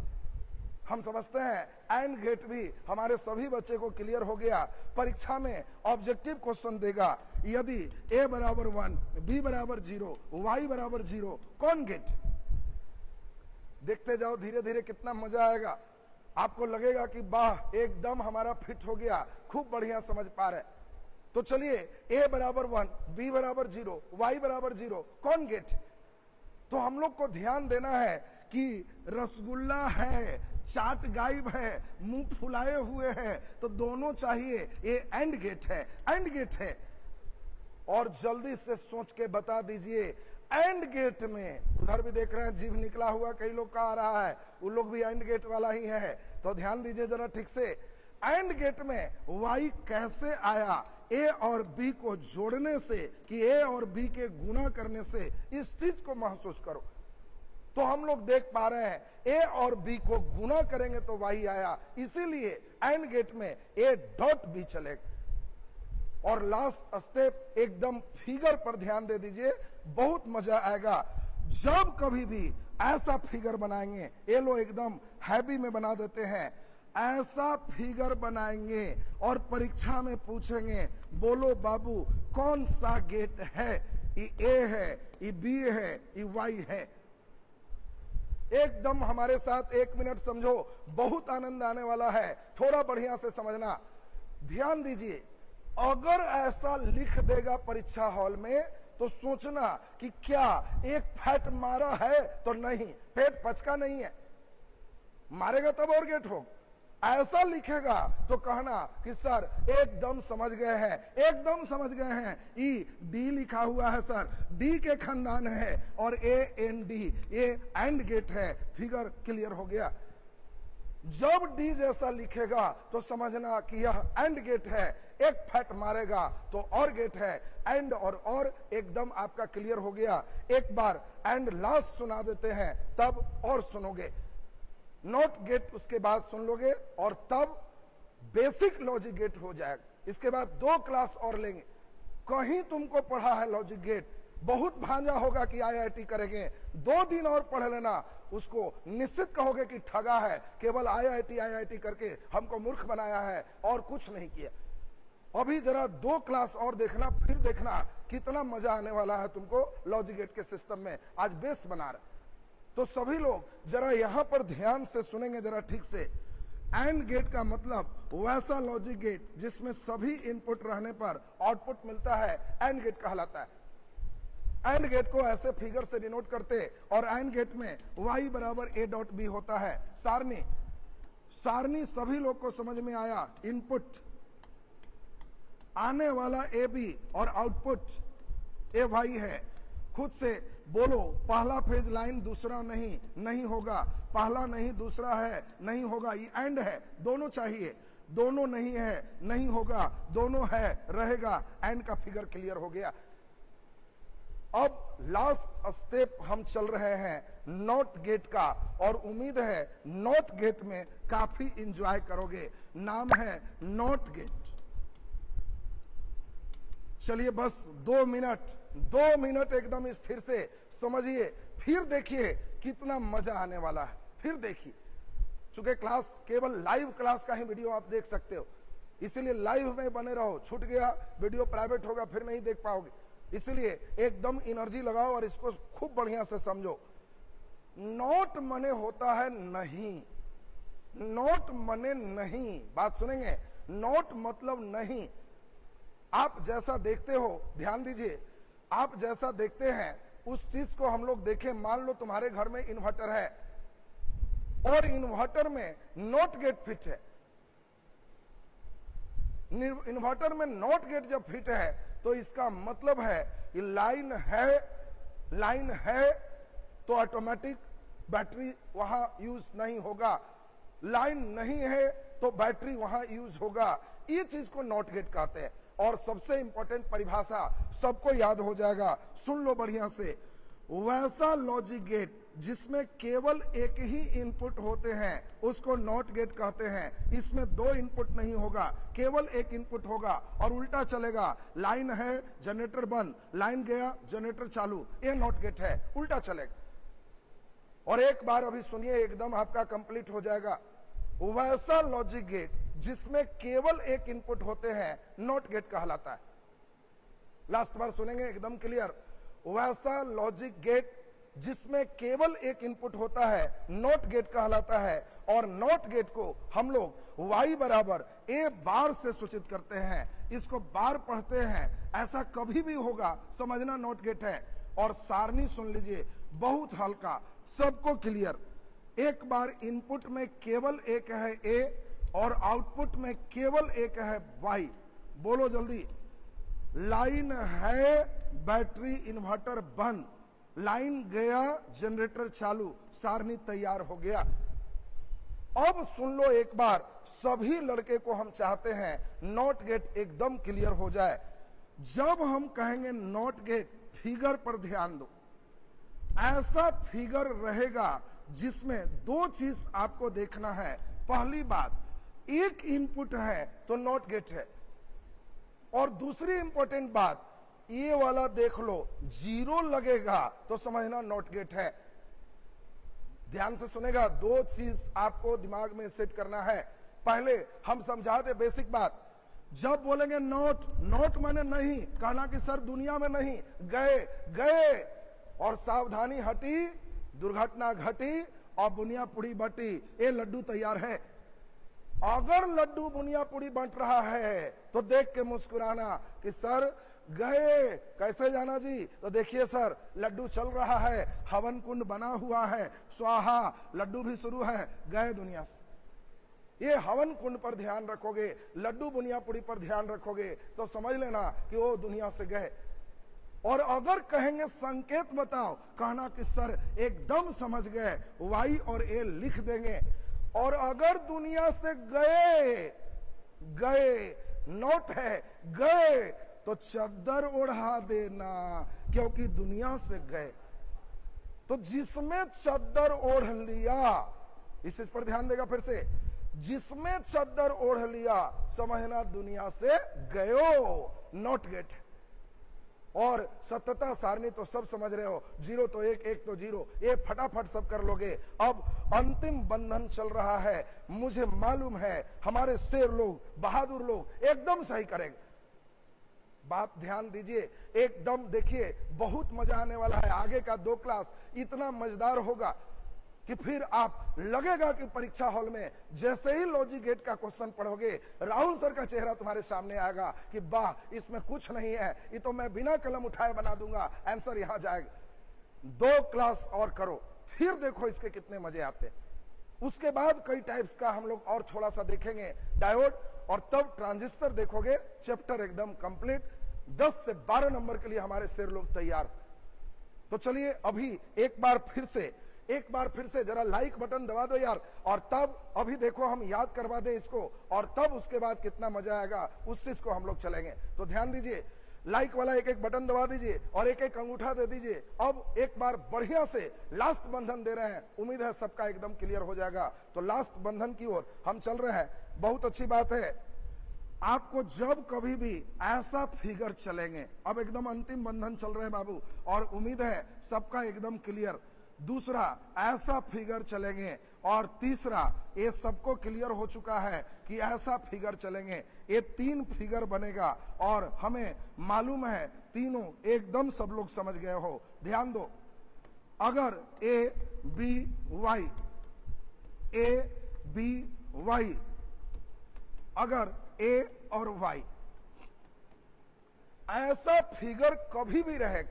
हम समझते हैं एंड गेट भी हमारे सभी बच्चे को क्लियर हो गया। परीक्षा में ऑब्जेक्टिव क्वेश्चन देगा, यदि a बराबर 1, b बराबर 0, y बराबर 0, कौन गेट? देखते जाओ धीरे धीरे कितना मजा आएगा। आपको लगेगा कि वाह, एकदम हमारा फिट हो गया, खूब बढ़िया समझ पा रहे। तो चलिए, a बराबर 1, b बराबर 0, y बराबर 0, कौन गेट? तो हम लोग को ध्यान देना है कि रसगुल्ला है, चाट गायब है, मुंह फुलाए हुए हैं, तो दोनों चाहिए, ये एंड गेट है, एंड गेट है। और जल्दी से सोच के बता दीजिए, एंड गेट में, उधर भी देख रहे हैं जीभ निकला हुआ कई लोग का आ रहा है, वो लोग भी एंड गेट वाला ही है। तो ध्यान दीजिए जरा ठीक से, एंड गेट में y कैसे आया? a और b को जोड़ने से, कि a और b के गुणा करने से, इस चीज को महसूस करो। तो हम लोग देख पा रहे हैं a और b को गुणा करेंगे तो y आया, इसीलिए एंड गेट में a डॉट b चलेगा। और लास्ट स्टेप एकदम फिगर पर ध्यान दे दीजिए, बहुत मजा आएगा। जब कभी भी ऐसा फिगर बनाएंगे, ये लो एकदम हैवी में बना देते हैं, ऐसा फिगर बनाएंगे और परीक्षा में पूछेंगे, बोलो बाबू कौन सा गेट है? ये ए है, ये बी है, ये वाई है। एकदम हमारे साथ 1 मिनट समझो, बहुत आनंद आने वाला है, थोड़ा बढ़िया से समझना। ध्यान दीजिए, अगर ऐसा लिख देगा परीक्षा हॉल में तो सोचना कि क्या एक फैट मारा है, तो नहीं, पेट पचका नहीं है, मारेगा तब और गेट हो। ऐसा लिखेगा तो कहना कि सर एकदम समझ गए हैं, एकदम समझ गए हैं। ई डी लिखा हुआ है सर, डी के खानदान है, और ए एन डी, ये एंड गेट है, फिगर क्लियर हो गया। जब डी जैसा लिखेगा तो समझना कि यह एंड गेट है, एक फैट मारेगा तो और गेट है, एंड और एकदम आपका क्लियर हो गया। एक बार एंड लास्ट सुना देते हैं, तब और सुनोगे, नॉट गेट उसके बाद सुन लोगे, और तब बेसिक लॉजिक गेट हो जाएगा। इसके बाद 2 क्लास और लेंगे। कहीं तुमको पढ़ा है लॉजिक गेट, बहुत भांजा होगा कि आईआईटी करेंगे, 2 दिन और पढ़ लेना, उसको निश्चित कहोगे कि ठगा है, केवल आईआईटी करके हमको मूर्ख बनाया है और कुछ नहीं किया। अभी जरा 2 क्लास और देखना, फिर देखना कितना मजा आने वाला है तुमको लॉजिक गेट के सिस्टम में। आज बेस बना रहे, तो सभी लोग जरा यहां पर ध्यान से सुनेंगे जरा ठीक से। एंड गेट का मतलब वैसा लॉजिक गेट जिसमें सभी इनपुट रहने पर आउटपुट मिलता है, एंड गेट कहलाता है। एंड गेट को ऐसे फिगर से डिनोट करते, और एंड गेट में y बराबर a डॉट b होता है। सारणी सभी लोग को समझ में आया। इनपुट आने वाला ए बी और आउटपुट ए वाई है। खुद से बोलो, पहला फेज लाइन दूसरा नहीं होगा, पहला नहीं दूसरा है, नहीं होगा, ये एंड है, दोनों चाहिए, दोनों नहीं है, नहीं होगा, दोनों है, रहेगा, एंड का फिगर क्लियर हो गया। अब लास्ट स्टेप हम चल रहे हैं नॉट गेट का, और उम्मीद है नॉट गेट में काफी इंजॉय करोगे। नाम है नॉट गेट। चलिए बस 2 मिनट एकदम स्थिर से समझिए, फिर देखिए कितना मजा आने वाला है। फिर देखिए, चूंकि क्लास केवल लाइव क्लास का ही वीडियो आप देख सकते हो, इसीलिए लाइव में बने रहो। छूट गया वीडियो प्राइवेट होगा, फिर नहीं देख पाओगे, इसलिए एकदम एनर्जी लगाओ और इसको खूब बढ़िया से समझो। नॉट मने होता है नहीं, नॉट मने नहीं, बात सुनेंगे, नॉट मतलब नहीं। आप जैसा देखते हो, ध्यान दीजिए, आप जैसा देखते हैं उस चीज को हम लोग देखें। मान लो तुम्हारे घर में इन्वर्टर है और इन्वर्टर में नॉट गेट फिट है। इन्वर्टर में नॉट गेट जब फिट है तो इसका मतलब है कि लाइन है तो ऑटोमेटिक बैटरी वहां यूज नहीं होगा, लाइन नहीं है तो बैटरी वहां यूज होगा। ये चीज को नॉट गेट कहते हैं। और सबसे इंपॉर्टेंट परिभाषा सबको याद हो जाएगा, सुन लो बढ़िया से। वैसा लॉजिक गेट जिसमें केवल एक ही इनपुट होते हैं उसको नॉट गेट कहते हैं। इसमें 2 इनपुट नहीं होगा, केवल एक इनपुट होगा और उल्टा चलेगा। लाइन है, जनरेटर बंद, लाइन गया, जनरेटर चालू, ये नॉट गेट है, उल्टा चलेगा। और एक बार अभी सुनिए, एकदम आपका कंप्लीट हो जाएगा। वैसा लॉजिक गेट जिसमें केवल एक इनपुट होते हैं नॉट गेट कहलाता है। लास्ट बार सुनेंगे, एकदम क्लियर। वैसा लॉजिक गेट जिसमें केवल एक इनपुट होता है नॉट गेट कहलाता है। और नॉट गेट को हम लोग y बराबर a बार से सूचित करते हैं। इसको बार पढ़ते हैं, ऐसा कभी भी होगा समझना नॉट गेट है। और सारणी सुन लीजिए, बहुत हल्का, सबको क्लियर। एक बार इनपुट में केवल एक है a और आउटपुट में केवल एक है y। बोलो जल्दी। लाइन है, बैटरी इन्वर्टर बंद, लाइन गया, जनरेटर चालू, सारणी तैयार हो गया। अब सुन लो एक बार, सभी लड़के को हम चाहते हैं नॉट गेट एकदम क्लियर हो जाए। जब हम कहेंगे नॉट गेट, फिगर पर ध्यान दो। ऐसा फिगर रहेगा जिसमें 2 चीज आपको देखना है। पहली बात, एक इनपुट है तो नॉट गेट है, और दूसरी इंपॉर्टेंट बात, ये वाला देख लो, 0 लगेगा तो समझना नॉट गेट है। ध्यान से सुनेगा, 2 चीज आपको दिमाग में सेट करना है। पहले हम समझा दे बेसिक बात। जब बोलेंगे नॉट, नॉट माने नहीं, कहना कि सर दुनिया में नहीं, गए, और सावधानी हटी, दुर्घटना घटी और बुनिया पूड़ी बटी, ये लड्डू तैयार है। अगर लड्डू बुनिया पूड़ी बंट रहा है तो देख के मुस्कुराना कि सर गए, कैसे जाना जी? तो देखिए सर, लड्डू चल रहा है, हवन कुंड बना हुआ है, स्वाहा, लड्डू भी शुरू है, गए दुनिया से। ये हवन कुंड पर ध्यान रखोगे, लड्डू बुनिया पूड़ी पर ध्यान रखोगे तो समझ लेना कि वो दुनिया से गए। और अगर कहेंगे संकेत बताओ, कहना कि सर एकदम समझ गए, वाई और ए लिख देंगे। और अगर दुनिया से गए, गए नोट है, गए तो चद्दर ओढ़ा देना, क्योंकि दुनिया से गए। तो जिसमें चद्दर ओढ़ लिया, इस पर ध्यान देगा फिर से, जिसमें चद्दर ओढ़ लिया समझना दुनिया से गयो, नॉट गेट। और सत्यता सारणी तो सब समझ रहे हो, 0 तो 1, 1 तो 0, ये फटाफट सब कर लोगे। अब अंतिम बंधन चल रहा है, मुझे मालूम है हमारे शेर लोग, बहादुर लोग एकदम सही करेंगे। बात ध्यान दीजिए, एकदम देखिए, बहुत मजा आने वाला है। आगे का 2 क्लास इतना मजेदार होगा कि फिर आप लगेगा कि परीक्षा हॉल में जैसे ही लॉजिक गेट का क्वेश्चन पढ़ोगे, राहुल सर का चेहरा तुम्हारे सामने आएगा कि वाह, इसमें कुछ नहीं है, ये तो मैं बिना कलम उठाए बना दूंगा, आंसर यहां जाएगा। 2 क्लास और करो, फिर देखो इसके कितने मजे आते। उसके बाद कई टाइप्स का हम लोग और थोड़ा सा देखेंगे, डायोड, और तब ट्रांजिस्टर देखोगे। चैप्टर एकदम कंप्लीट, 10 से 12 नंबर के लिए हमारे शेर लोग तैयार। तो चलिए अभी एक बार फिर से जरा लाइक बटन दबा दो यार, और तब अभी देखो हम याद करवा दें इसको, और तब उसके बाद कितना मजा आएगा उस चीज को हम लोग चलेंगे। तो ध्यान दीजिए, लाइक वाला एक एक बटन दबा दीजिए और एक एक अंगूठा दे दीजिए। अब एक बार बढ़िया से लास्ट बंधन दे रहे हैं, उम्मीद है सबका एकदम क्लियर हो जाएगा। तो लास्ट बंधन की ओर हम चल रहे हैं। बहुत अच्छी बात है, आपको जब कभी भी ऐसा फिगर चलेंगे, अब एकदम अंतिम बंधन चल रहे हैं बाबू, और उम्मीद है सबका एकदम क्लियर। दूसरा ऐसा फिगर चलेंगे, और तीसरा ये सबको क्लियर हो चुका है कि ऐसा फिगर चलेंगे। ये 3 फिगर बनेगा और हमें मालूम है तीनों एकदम सब लोग समझ गए हो। ध्यान दो, अगर A B Y, A B Y, अगर ए और वाई ऐसा फिगर कभी भी रहे,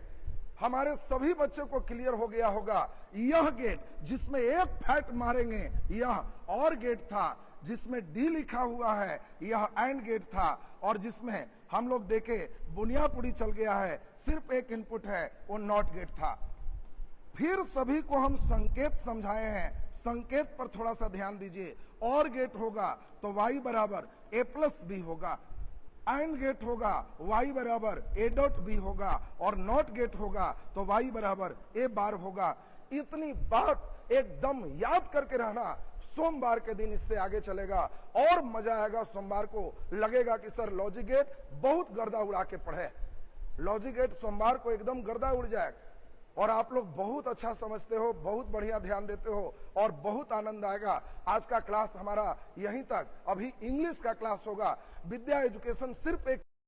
हमारे सभी बच्चों को क्लियर हो गया होगा। यह गेट जिसमें एक फैट मारेंगे, यह और गेट था जिसमें डी लिखा हुआ है, यह एंड गेट था, और जिसमें हम लोग देखे बुनिया पूड़ी चल गया है, सिर्फ एक इनपुट है, वो नॉट गेट था। फिर सभी को हम संकेत समझाए हैं, संकेत पर थोड़ा सा ध्यान दीजिए। और गेट होगा तो y बराबर a प्लस बी होगा, एंड गेट होगा y बराबर a डॉट बी होगा, और नॉट गेट होगा तो y बराबर a बार होगा। इतनी बात एकदम याद करके रहना, सोमवार के दिन इससे आगे चलेगा और मजा आएगा। सोमवार को लगेगा कि सर लॉजिक गेट बहुत गर्दा उड़ा के पढ़े, लॉजिक गेट सोमवार को एकदम गर्दा उड़ जाएगा, और आप लोग बहुत अच्छा समझते हो, बहुत बढ़िया ध्यान देते हो, और बहुत आनंद आएगा। आज का क्लास हमारा यहीं तक। अभी इंग्लिश का क्लास होगा, विद्या एजुकेशन सिर्फ एक